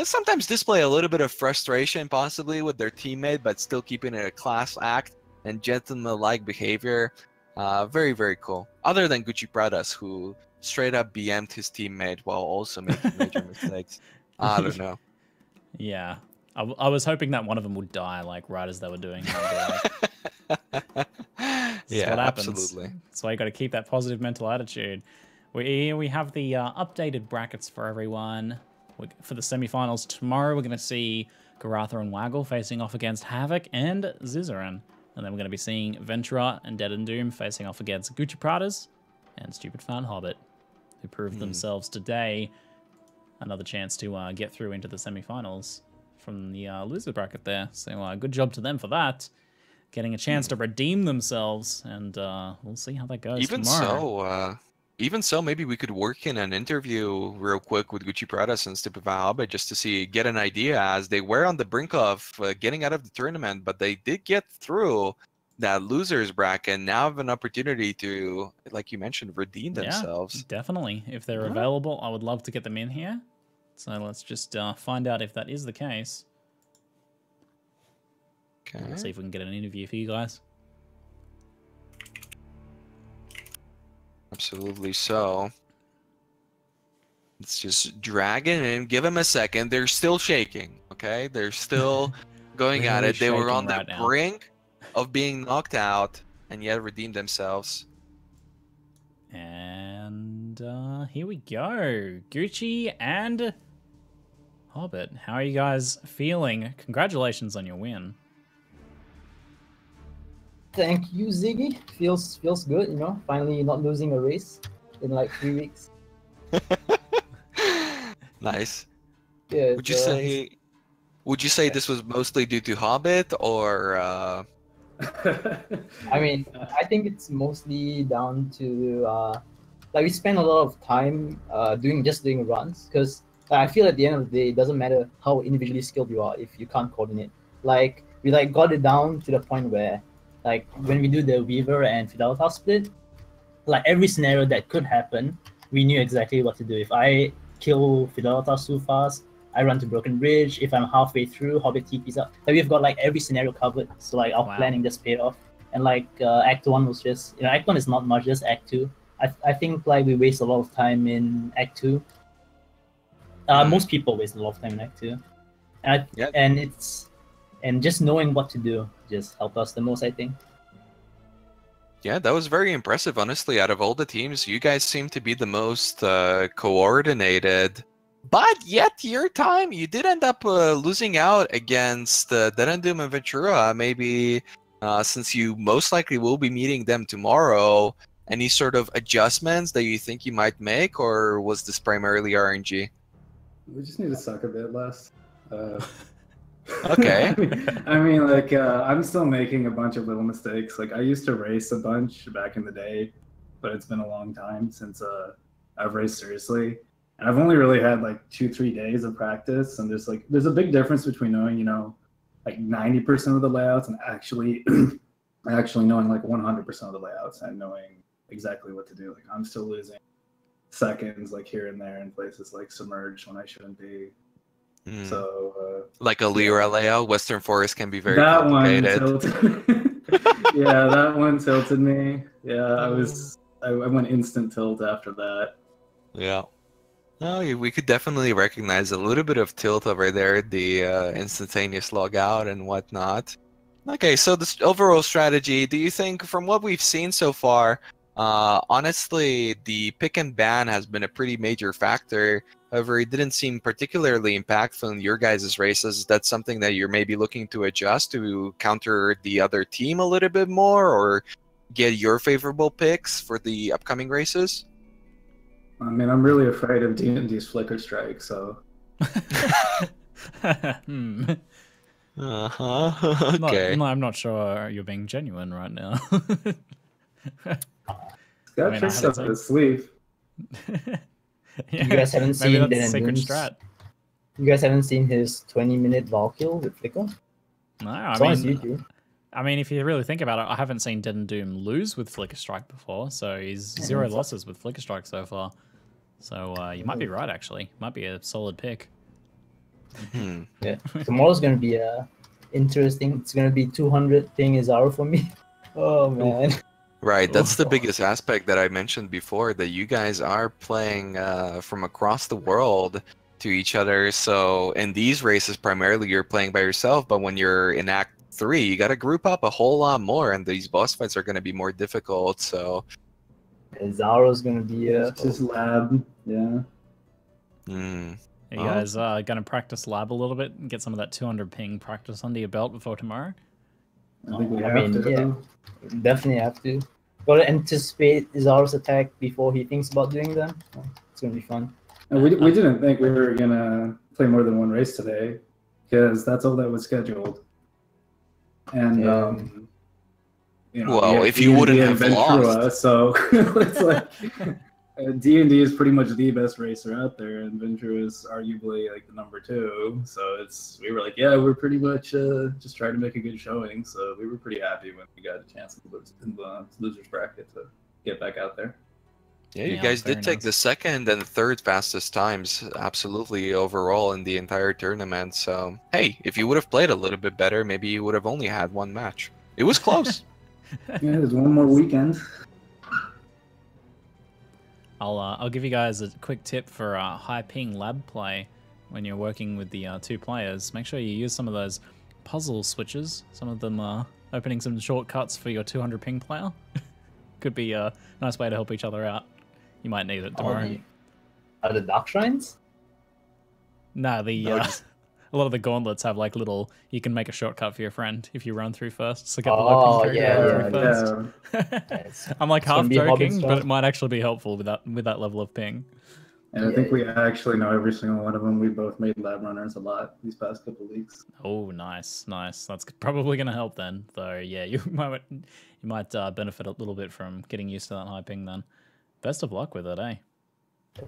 sometimes display a little bit of frustration possibly with their teammate, but still keeping it a class act and gentleman-like behavior. Very, very cool. Other than Guccipradas, who straight up BM'd his teammate while also making major mistakes. I don't know. Yeah. I was hoping that one of them would die, like, right as they were doing it. Yeah, what happens. absolutely. That's why you got to keep that positive mental attitude. We have the updated brackets for everyone. For the semifinals tomorrow, we're going to see Garatha and Waggle facing off against Havoc and Zizaran. And then we're going to be seeing Ventura and Dead and Doom facing off against Guccipradas and Stupid Fan Hobbit, who proved themselves today. Another chance to get through into the semifinals from the loser bracket there. So good job to them for that. Getting a chance to redeem themselves, and we'll see how that goes tomorrow. Even so, maybe we could work in an interview real quick with Guccipradas and Stupid Fan Hobbit just to get an idea, as they were on the brink of getting out of the tournament, but they did get through that losers bracket and now have an opportunity to, like you mentioned, redeem themselves. Yeah, definitely. If they're available, I would love to get them in here. So let's just find out if that is the case. Okay. Let's see if we can get an interview for you guys. Absolutely so. Let's just drag it in, give them a second. They're still shaking, okay? They're still going at it. They were on the brink of being knocked out and yet redeemed themselves. And here we go. Gucci and Hobbit. How are you guys feeling? Congratulations on your win. Thank you, Ziggy. Feels good, you know. Finally not losing a race in like 3 weeks. Nice. Yeah. Would you say this was mostly due to Hobbit, or I mean, I think it's mostly down to like we spend a lot of time doing runs, because I feel at the end of the day it doesn't matter how individually skilled you are if you can't coordinate. Like we got it down to the point where, like, when we do the Weaver and Fidelitas split, like every scenario that could happen, we knew exactly what to do. If I kill Fidelitas too fast, I run to Broken Bridge. If I'm halfway through, Hobbit TP's up. Like, we've got like every scenario covered. So like our planning just paid off. And like Act 1 was just, you know, Act 1 is not much, just Act 2. I think like we waste a lot of time in Act 2. Most people waste a lot of time in Act 2. And just knowing what to do just helped us the most, I think. Yeah, that was very impressive, honestly. Out of all the teams, you guys seem to be the most coordinated. But yet, your time, you did end up losing out against Dead and Doom and Ventura. Maybe since you most likely will be meeting them tomorrow, any sort of adjustments that you think you might make, or was this primarily RNG? We just need to suck a bit less. Okay. I mean, like, I'm still making a bunch of little mistakes. Like, I used to race a bunch back in the day, but it's been a long time since I've raced seriously. And I've only really had like 2-3 days of practice, and there's a big difference between knowing, you know, like 90% of the layouts and actually knowing like 100% of the layouts and knowing exactly what to do. Like, I'm still losing seconds like here and there in places like submerged when I shouldn't be. So like a Lyra layout, Western Forest can be very that complicated. one tilted. Yeah, that one tilted me. Yeah, I went instant tilt after that. Yeah. No, we could definitely recognize a little bit of tilt over there, the instantaneous logout and whatnot. Okay, so this overall strategy, do you think, from what we've seen so far, honestly, the pick and ban has been a pretty major factor. However, it didn't seem particularly impactful in your guys' races. Is that something that you're maybe looking to adjust to counter the other team a little bit more, or get your favorable picks for the upcoming races? I mean, I'm really afraid of D&D's Flicker Strike, so... Okay. I'm not sure you're being genuine right now. Got tricks up his sleeve. Yeah, You guys haven't seen maybe that's a Dan secret Doom's- strat. You guys haven't seen his 20-minute Vaal kill with Flicker? No, It's on his YouTube. I mean, if you really think about it, I haven't seen Dead and Doom lose with Flicker Strike before, so he's Yeah, 0 it's losses with Flicker Strike so far. So you might be right, actually. Might be a solid pick. Yeah, tomorrow's gonna be interesting. It's gonna be 200 ping Izaro for me. Oh man. Right, that's the biggest aspect that I mentioned before, that you guys are playing from across the world to each other. So in these races, primarily you're playing by yourself, but when you're in Act 3, you got to group up a whole lot more, and these boss fights are going to be more difficult. So Izaro's gonna be It's his lab, yeah. Are you guys going to practice lab a little bit and get some of that 200 ping practice under your belt before tomorrow? I think we I have mean, to. yeah. Definitely have to. Gotta anticipate Izaro's attack before he thinks about doing them. It's gonna be fun. And we didn't think we were gonna play more than one race today, because that's all that was scheduled. And Yeah. you know, Well, we had if you D&D wouldn't and have Ventura, lost. so it's like D&D is pretty much the best racer out there, and Ventura is arguably like the number 2. So we were like, yeah, we're pretty much just trying to make a good showing. So we were pretty happy when we got a chance in the losers bracket to get back out there. yeah, you Yeah, guys very did take nice. the second and third fastest times, absolutely, overall in the entire tournament. So hey, if you would have played a little bit better, maybe you would have only had one match. It was close. Yeah, there's one more weekend. I'll give you guys a quick tip for high ping lab play when you're working with the 2 players. Make sure you use some of those puzzle switches. Some of them opening some shortcuts for your 200 ping player. Could be a nice way to help each other out. You might need it tomorrow. Are the Dark Shrines? No, No, a lot of the gauntlets have like little. You can make a shortcut for your friend if you run through first. So get the Oh, low ping yeah, character yeah, through first. It's I'm like gonna half be a Hobbit joking, but style. it might actually be helpful with that level of ping. And I think we actually know every single one of them. We both made lab runners a lot these past couple of weeks. Oh, nice. That's probably going to help then. Though, yeah, you might benefit a little bit from getting used to that high ping then. Best of luck with it, eh?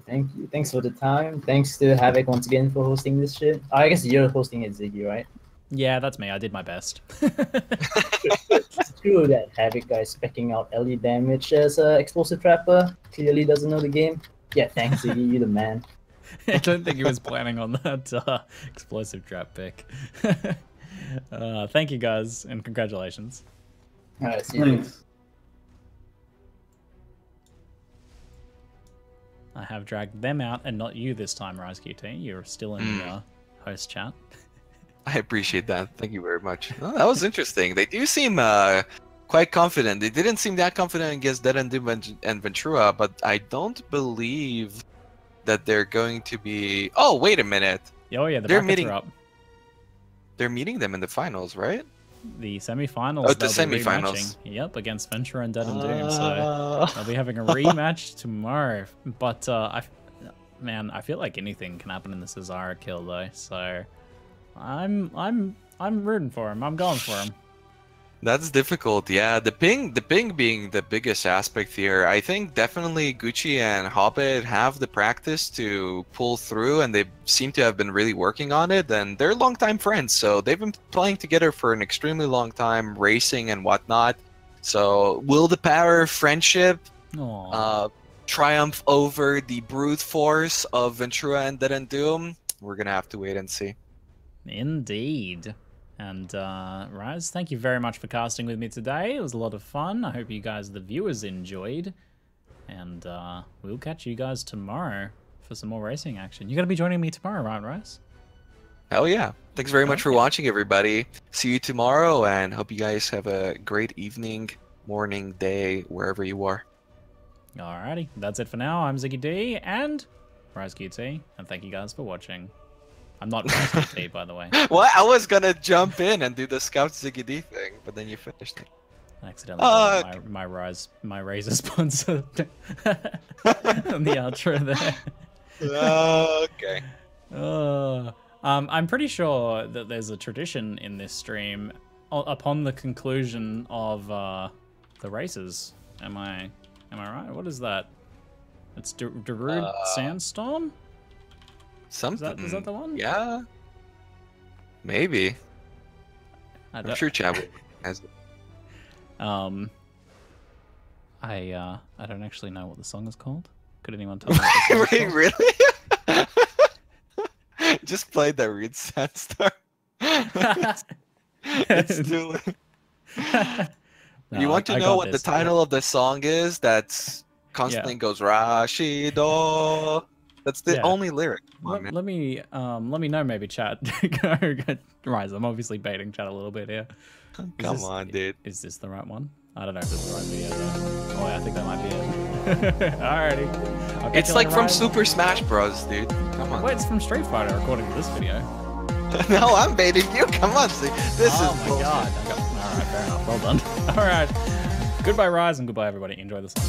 Thank you. Thanks for the time. Thanks to Havoc once again for hosting this shit. I guess you're hosting it, Ziggy, right? Yeah, that's me. I did my best. It's true that Havoc guy specking out LE damage as an explosive trapper clearly doesn't know the game. Yeah, thanks, Ziggy. You're the man. I don't think he was planning on that explosive trap pick. Thank you guys, and congratulations. All right, see you. Thanks. I have dragged them out, and not you this time, RiseQT. You're still in the host chat. I appreciate that. Thank you very much. Oh, that was interesting. They do seem quite confident. They didn't seem that confident against Dead and Doom and Ventura, but I don't believe that they're going to be. Oh, wait a minute. Oh yeah, the They're brackets meeting- are up. They're meeting them in the finals, right? The semifinals. Oh, the they'll be semifinals. rematching. Yep, against Ventura and Dead and Doom. So they'll be having a rematch tomorrow. But man, I feel like anything can happen in the Cesara kill though. So I'm rooting for him. I'm going for him. That's difficult, yeah. The ping being the biggest aspect here. I think definitely Gucci and Hobbit have the practice to pull through, and they seem to have been really working on it. And they're longtime friends, so they've been playing together for an extremely long time, racing and whatnot. So will the power of friendship triumph over the brute force of Ventura and Dead and Doom? We're gonna have to wait and see. Indeed. And Raz, thank you very much for casting with me today. It was a lot of fun. I hope you guys, the viewers, enjoyed. And we'll catch you guys tomorrow for some more racing action. You're going to be joining me tomorrow, right, Raz? Hell yeah. Thanks very much for watching, everybody. See you tomorrow, and hope you guys have a great evening, morning, day, wherever you are. Alrighty, that's it for now. I'm Ziggy D and Raz QT, and thank you guys for watching. I'm not Raz QT, by the way. Well, I was gonna jump in and do the Scout Ziggy D thing, but then you finished it. I accidentally put my Razor sponsor on the outro there. Okay. I'm pretty sure that there's a tradition in this stream upon the conclusion of the races. Am I right? What is that? It's Darude Sandstorm? Something. Is that the one? Yeah. Maybe. I'm sure Chad has it. I don't actually know what the song is called. Could anyone tell me what the song is called? Really? Just played that Reed Sandstorm. It's too late. You want to know what the title of the song is? That's constantly goes Rashido. That's the only lyric. Let me know, maybe, chat. Rise, I'm obviously baiting chat a little bit here. Come on, dude. Is this the right one? I don't know if it's the right video though. Oh, yeah, I think that might be it. Alrighty. It's like from Super Smash Bros, dude. Come on. Wait, it's from Street Fighter according to this video. No, I'm baiting you. Come on, see. This is my god. Alright, fair enough. Well done. Alright. Goodbye, Rise, and goodbye, everybody. Enjoy the song.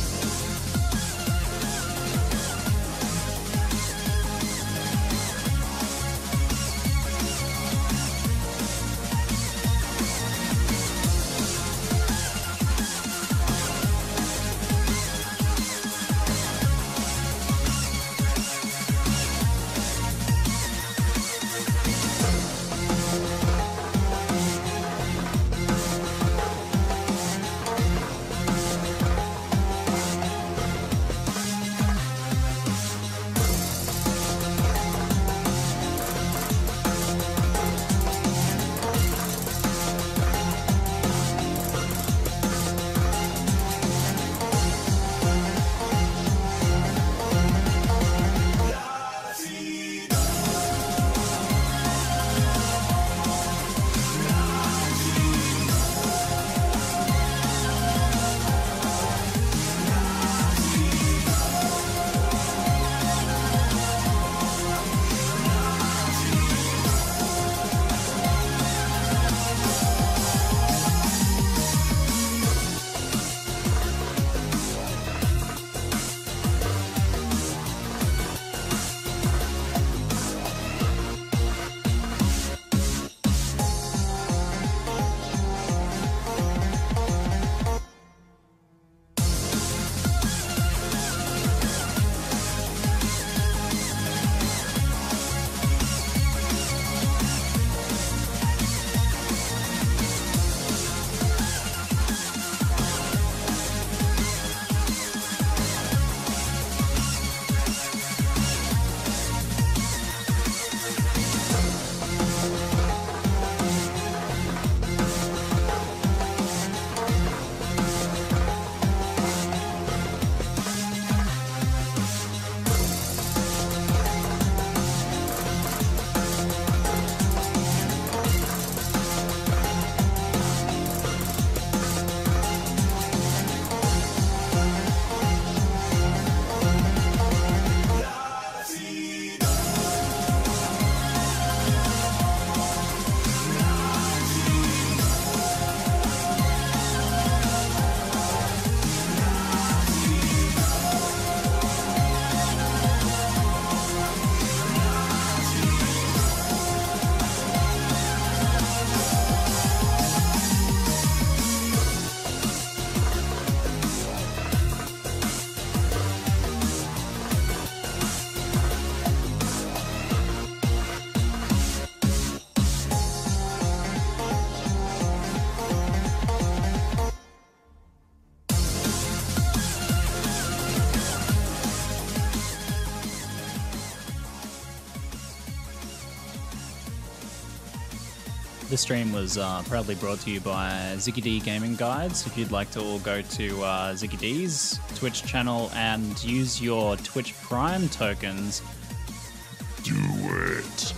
This stream was proudly brought to you by Ziggy D Gaming Guides. If you'd like to all go to Ziggy D's Twitch channel and use your Twitch Prime tokens, do it.